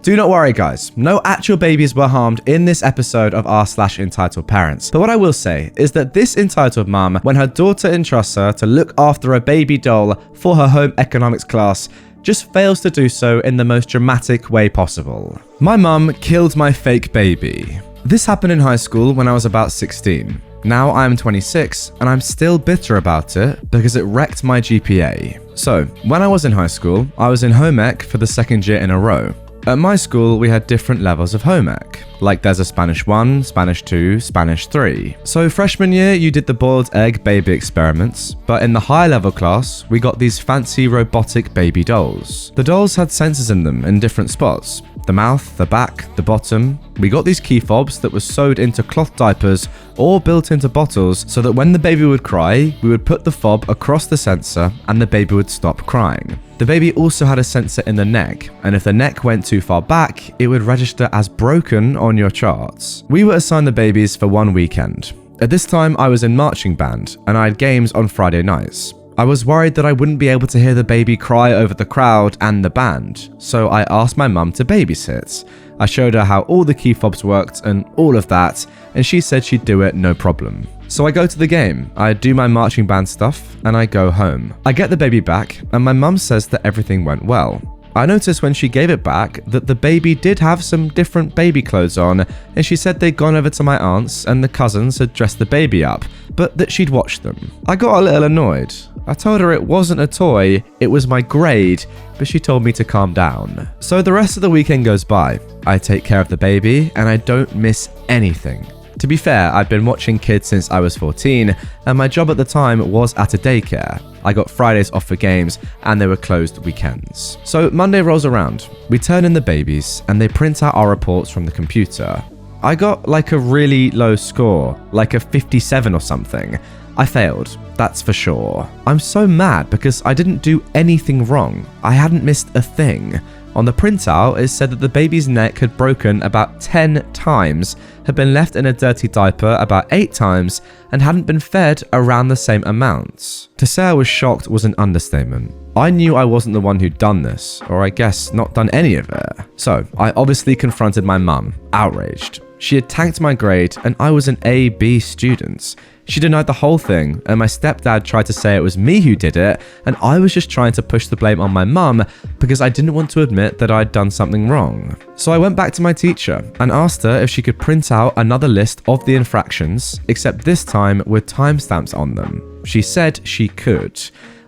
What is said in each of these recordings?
Do not worry guys, no actual babies were harmed in this episode of r/entitled parents. But what I will say is that this entitled mum, when her daughter entrusts her to look after a baby doll for her home economics class, just fails to do so in the most dramatic way possible. My mum killed my fake baby. This happened in high school when I was about 16. Now I'm 26 and I'm still bitter about it because it wrecked my GPA. So, when I was in high school, I was in home ec for the second year in a row. At my school, we had different levels of home ec. Like there's a Spanish 1, Spanish 2, Spanish 3. So freshman year, you did the boiled egg baby experiments, but in the high level class, we got these fancy robotic baby dolls. The dolls had sensors in them in different spots. The mouth, the back, the bottom. We got these key fobs that were sewed into cloth diapers or built into bottles so that when the baby would cry, we would put the fob across the sensor and the baby would stop crying. The baby also had a sensor in the neck, and if the neck went too far back, it would register as broken on your charts. We were assigned the babies for one weekend. At this time, I was in marching band, and I had games on Friday nights. I was worried that I wouldn't be able to hear the baby cry over the crowd and the band, so I asked my mum to babysit. I showed her how all the key fobs worked and all of that, and she said she'd do it no problem. So I go to the game, I do my marching band stuff, and I go home. I get the baby back, and my mum says that everything went well. I noticed when she gave it back that the baby did have some different baby clothes on, and she said they'd gone over to my aunt's and the cousins had dressed the baby up, but that she'd watched them. I got a little annoyed. I told her it wasn't a toy, it was my grade, but she told me to calm down. So the rest of the weekend goes by. I take care of the baby, and I don't miss anything. To be fair, I'd been watching kids since I was 14, and my job at the time was at a daycare. I got Fridays off for games, and they were closed weekends. So Monday rolls around, we turn in the babies, and they print out our reports from the computer. I got like a really low score, like a 57 or something. I failed, that's for sure. I'm so mad because I didn't do anything wrong. I hadn't missed a thing. On the printout, it said that the baby's neck had broken about 10 times, had been left in a dirty diaper about 8 times, and hadn't been fed around the same amounts. To say I was shocked was an understatement. I knew I wasn't the one who'd done this, or I guess not done any of it. So, I obviously confronted my mum, outraged. She had tanked my grade, and I was an A/B student. She denied the whole thing, and my stepdad tried to say it was me who did it, and I was just trying to push the blame on my mum because I didn't want to admit that I'd done something wrong. So I went back to my teacher and asked her if she could print out another list of the infractions, except this time with timestamps on them. She said she could.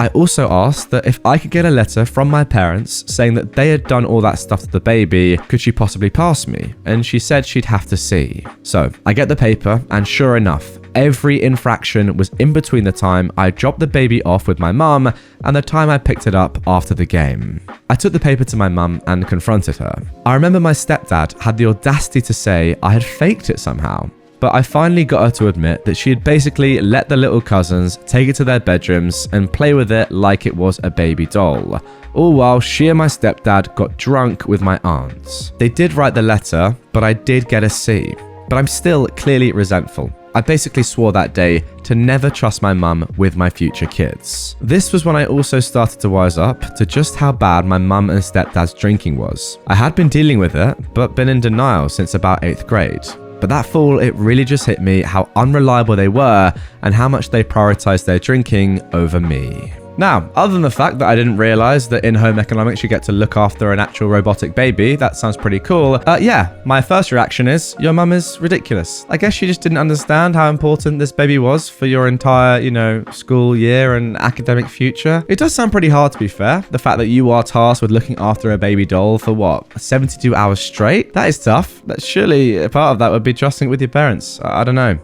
I also asked that if I could get a letter from my parents saying that they had done all that stuff to the baby, could she possibly pass me? And she said she'd have to see. So I get the paper, and sure enough, every infraction was in between the time I dropped the baby off with my mum and the time I picked it up after the game. I took the paper to my mum and confronted her. I remember my stepdad had the audacity to say I had faked it somehow. But I finally got her to admit that she had basically let the little cousins take it to their bedrooms and play with it like it was a baby doll, all while she and my stepdad got drunk with my aunts. They did write the letter, but I did get a C. But I'm still clearly resentful. I basically swore that day to never trust my mum with my future kids. This was when I also started to wise up to just how bad my mum and stepdad's drinking was. I had been dealing with it, but been in denial since about 8th grade. But that fall, it really just hit me how unreliable they were and how much they prioritized their drinking over me. Now, other than the fact that I didn't realize that in home economics you get to look after an actual robotic baby, that sounds pretty cool. Yeah, my first reaction is, your mum is ridiculous. I guess she just didn't understand how important this baby was for your entire, school year and academic future. It does sound pretty hard, to be fair. The fact that you are tasked with looking after a baby doll for what, 72 hours straight? That is tough. But surely a part of that would be trusting it with your parents. I don't know.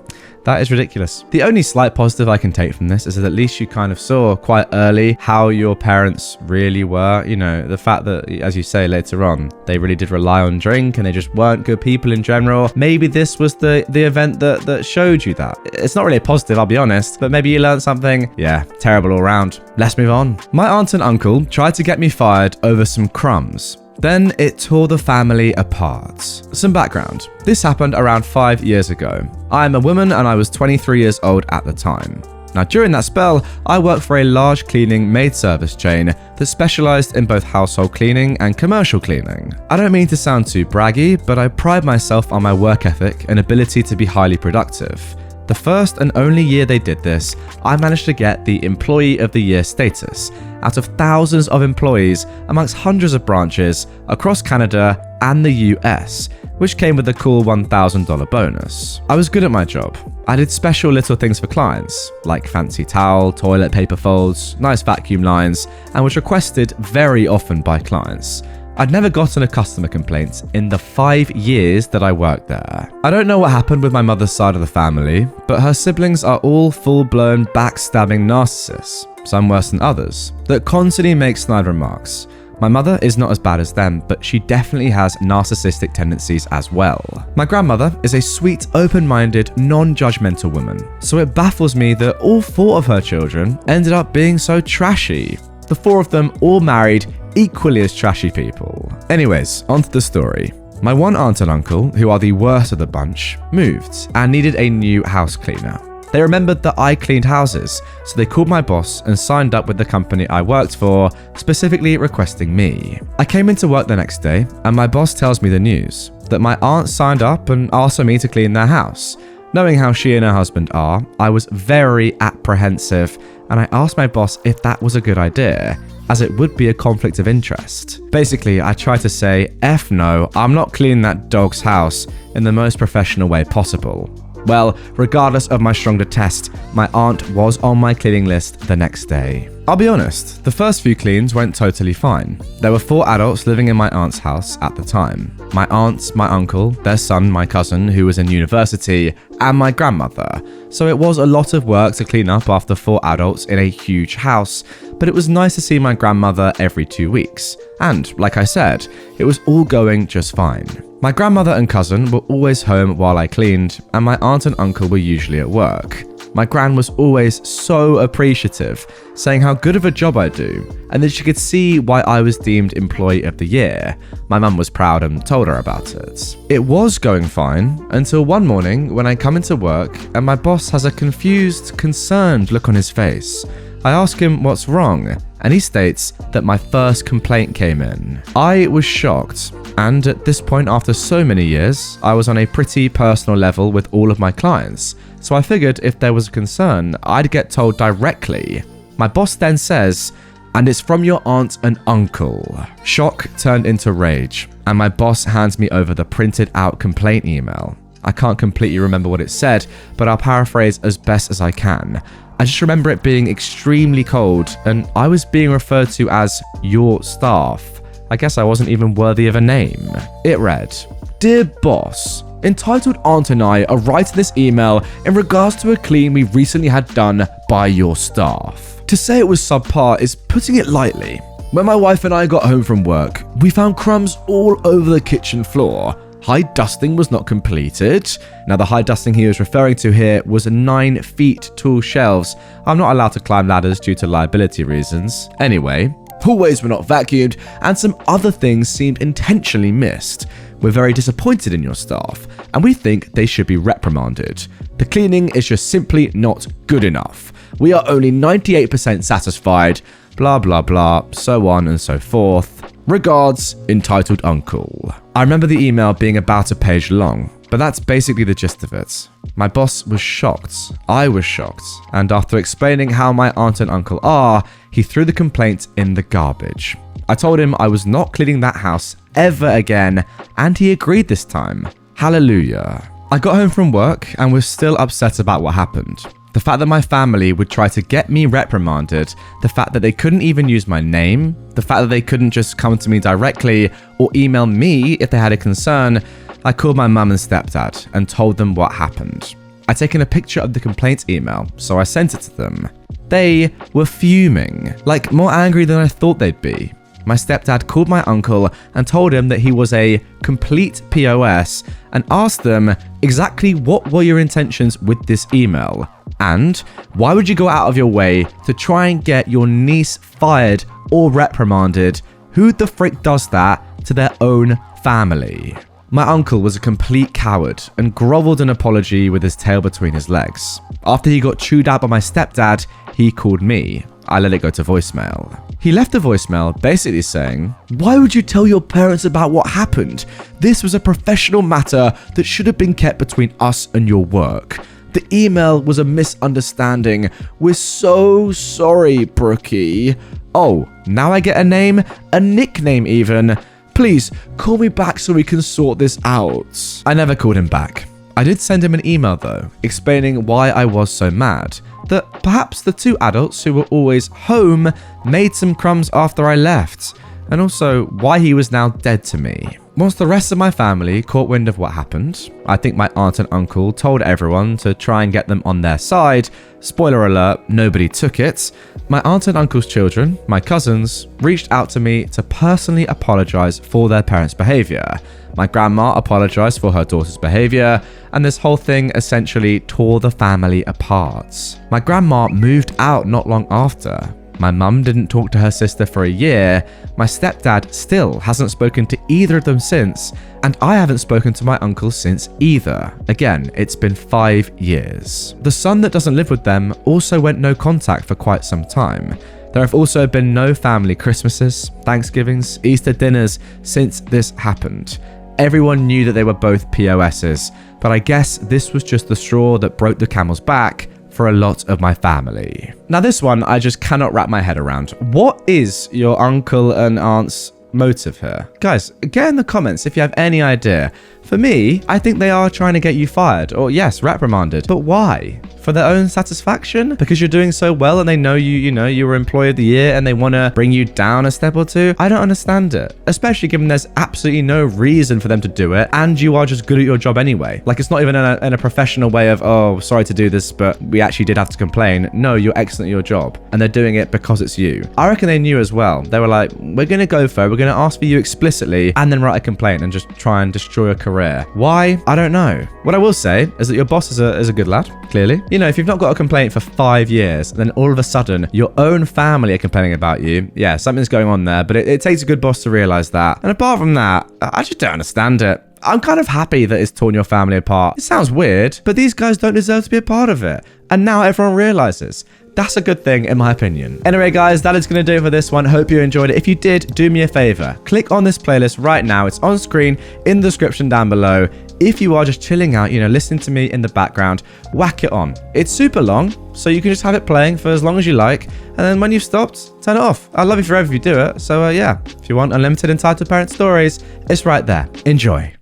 That is ridiculous. The only slight positive I can take from this is that at least you kind of saw quite early how your parents really were. The fact that, as you say later on, they really did rely on drink and they just weren't good people in general. Maybe this was the event that showed you that. It's not really a positive, I'll be honest, but maybe you learned something. Yeah, terrible all round. Let's move on. My aunt and uncle tried to get me fired over some crumbs. Then it tore the family apart. Some background. This happened around 5 years ago. I am a woman and I was 23 years old at the time. Now, during that spell, I worked for a large cleaning maid service chain that specialized in both household cleaning and commercial cleaning. I don't mean to sound too braggy, but I pride myself on my work ethic and ability to be highly productive. The first and only year they did this, I managed to get the Employee of the Year status out of thousands of employees amongst hundreds of branches across Canada and the US, which came with a cool $1,000 bonus. I was good at my job. I did special little things for clients, like fancy towel, toilet paper folds, nice vacuum lines, and was requested very often by clients. I'd never gotten a customer complaint in the 5 years that I worked there. I don't know what happened with my mother's side of the family, but her siblings are all full-blown backstabbing narcissists, some worse than others, that constantly make snide remarks. My mother is not as bad as them, but she definitely has narcissistic tendencies as well. My grandmother is a sweet, open-minded, non-judgmental woman, so it baffles me that all 4 of her children ended up being so trashy. The 4 of them all married equally as trashy people. Anyways, onto the story. My one aunt and uncle, who are the worst of the bunch, moved and needed a new house cleaner. They remembered that I cleaned houses, so they called my boss and signed up with the company I worked for, specifically requesting me. I came into work the next day, and my boss tells me the news, that my aunt signed up and asked for me to clean their house. Knowing how she and her husband are, I was very apprehensive, and I asked my boss if that was a good idea, as it would be a conflict of interest. Basically, I tried to say, F no, I'm not cleaning that dog's house in the most professional way possible. Well, regardless of my stronger test, my aunt was on my cleaning list the next day. I'll be honest, the first few cleans went totally fine. There were 4 adults living in my aunt's house at the time. My aunt, my uncle, their son, my cousin who was in university, and my grandmother. So it was a lot of work to clean up after 4 adults in a huge house, but it was nice to see my grandmother every 2 weeks. And, like I said, it was all going just fine. My grandmother and cousin were always home while I cleaned, and my aunt and uncle were usually at work. My gran was always so appreciative, saying how good of a job I do, and that she could see why I was deemed Employee of the Year. My mum was proud and told her about it. It was going fine until one morning when I come into work and my boss has a confused, concerned look on his face. I ask him what's wrong, and he states that my first complaint came in. I was shocked, and at this point after so many years, I was on a pretty personal level with all of my clients, so I figured if there was a concern, I'd get told directly. My boss then says, and it's from your aunt and uncle. Shock turned into rage, and my boss hands me over the printed out complaint email. I can't completely remember what it said, but I'll paraphrase as best as I can. I just remember it being extremely cold, and I was being referred to as your staff. I guess I wasn't even worthy of a name. It read, Dear boss, Entitled Aunt and I are writing this email in regards to a clean we recently had done by your staff. To say it was subpar is putting it lightly. When my wife and I got home from work, we found crumbs all over the kitchen floor. High dusting was not completed. Now, the high dusting he was referring to here was 9 feet tall shelves. I'm not allowed to climb ladders due to liability reasons. Anyway, hallways were not vacuumed, and some other things seemed intentionally missed. We're very disappointed in your staff, and we think they should be reprimanded. The cleaning is just simply not good enough. We are only 98% satisfied, blah blah blah, so on and so forth. Regards, Entitled Uncle. I remember the email being about a page long, but that's basically the gist of it. My boss was shocked. I was shocked. And after explaining how my aunt and uncle are, he threw the complaint in the garbage. I told him I was not cleaning that house ever again, and he agreed this time. Hallelujah. I got home from work and was still upset about what happened. The fact that my family would try to get me reprimanded, the fact that they couldn't even use my name, the fact that they couldn't just come to me directly or email me if they had a concern. I called my mum and stepdad and told them what happened. I'd taken a picture of the complaint email, so I sent it to them. They were fuming, like more angry than I thought they'd be. My stepdad called my uncle and told him that he was a complete POS and asked them exactly what were your intentions with this email. And why would you go out of your way to try and get your niece fired or reprimanded? Who the frick does that to their own family? My uncle was a complete coward and groveled an apology with his tail between his legs. After he got chewed out by my stepdad, he called me. I let it go to voicemail. He left a voicemail basically saying, "Why would you tell your parents about what happened? This was a professional matter that should have been kept between us and your work. The email was a misunderstanding. We're so sorry, Brookie. Oh, now I get a name? A nickname even. Please, call me back so we can sort this out." I never called him back. I did send him an email though, explaining why I was so mad. That perhaps the two adults who were always home made some crumbs after I left, and also why he was now dead to me. Once the rest of my family caught wind of what happened, I think my aunt and uncle told everyone to try and get them on their side. Spoiler alert, nobody took it. My aunt and uncle's children, my cousins, reached out to me to personally apologize for their parents' behavior. My grandma apologized for her daughter's behavior, and this whole thing essentially tore the family apart. My grandma moved out not long after. My mum didn't talk to her sister for a year, my stepdad still hasn't spoken to either of them since, and I haven't spoken to my uncle since either. Again, it's been 5 years. The son that doesn't live with them also went no contact for quite some time. There have also been no family Christmases, Thanksgivings, Easter dinners since this happened. Everyone knew that they were both POSs, but I guess this was just the straw that broke the camel's back for a lot of my family. Now this one I just cannot wrap my head around. What is your uncle and aunt's motive here? Guys, get in the comments if you have any idea. For me, I think they are trying to get you fired, or yes, reprimanded. But why? For their own satisfaction? Because you're doing so well and they know you were employee of the year and they want to bring you down a step or two? I don't understand it. Especially given there's absolutely no reason for them to do it and you are just good at your job anyway. Like it's not even in a professional way of, oh, sorry to do this, but we actually did have to complain. No, you're excellent at your job. And they're doing it because it's you. I reckon they knew as well. They were like, we're going to go for it. We're going to ask for you explicitly and then write a complaint and just try and destroy a career. Why? I don't know. What I will say is that your boss is a good lad, clearly. You know, if you've not got a complaint for 5 years, and then all of a sudden your own family are complaining about you, yeah, something's going on there, but it takes a good boss to realize that. And apart from that, I just don't understand it. I'm kind of happy that it's torn your family apart. It sounds weird, but these guys don't deserve to be a part of it. And now everyone realizes. That's a good thing, in my opinion. Anyway, guys, that is going to do it for this one. Hope you enjoyed it. If you did, do me a favor. Click on this playlist right now. It's on screen in the description down below. If you are just chilling out, listening to me in the background, whack it on. It's super long, so you can just have it playing for as long as you like. And then when you've stopped, turn it off. I'd love you forever if you do it. So yeah, if you want unlimited Entitled Parent stories, it's right there. Enjoy.